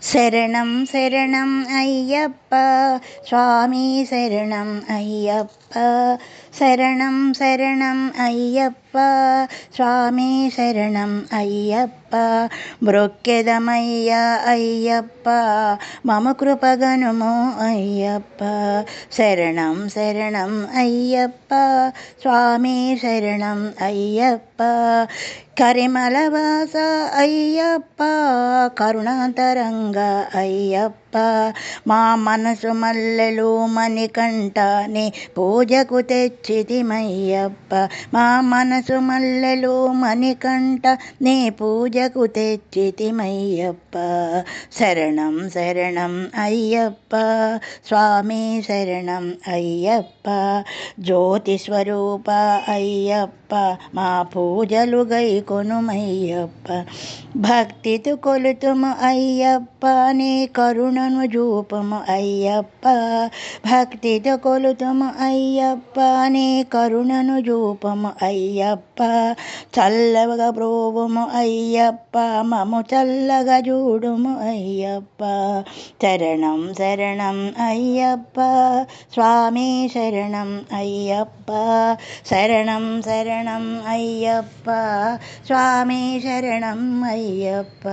శరణం శరణం అయ్యప్ప స్వామి శరణం అయ్యప్ప శరణం శరణం అయ్యప్ప స్వామి శరణం అయ్యప్ప మ్రొక్కెదమయ్య అయ్యప్ప మమ కృపగనుము అయ్యప్ప శరణం శరణం అయ్యప్ప స్వామి శరణం అయ్యప్ప కరిమలవాస అయ్యప్ప కరుణాతరంగ అయ్యప్ప మా మనసు మల్లెలు మణికంఠ నీ పూజకు తెచ్చితిమయ్యప్ప మా మనసు మల్లెలు మణికంఠ నీ పూజకు తెచ్చితిమయ్యప్ప శరణం శరణం అయ్యప్ప స్వామి శరణం అయ్యప్ప జ్యోతి స్వరూప అయ్యప్ప మా పూజలు గైకొనుమయ్యప్ప భక్తితో కొలుతుము అయ్యప్ప నీ కరుణను చూపుము అయ్యప్ప భక్తితో కొలుతుము అయ్యప్ప నీ కరుణను చూపుము అయ్యప్ప చల్లగా బ్రోవుము అయ్యప్ప మము చల్లగా చూడుము అయ్యప్ప శరణం శరణం అయ్యప్ప స్వామి శరణం అయ్యప్ప శరణం శరణం అయ్యప్ప స్వామి శరణం అయ్యప్ప.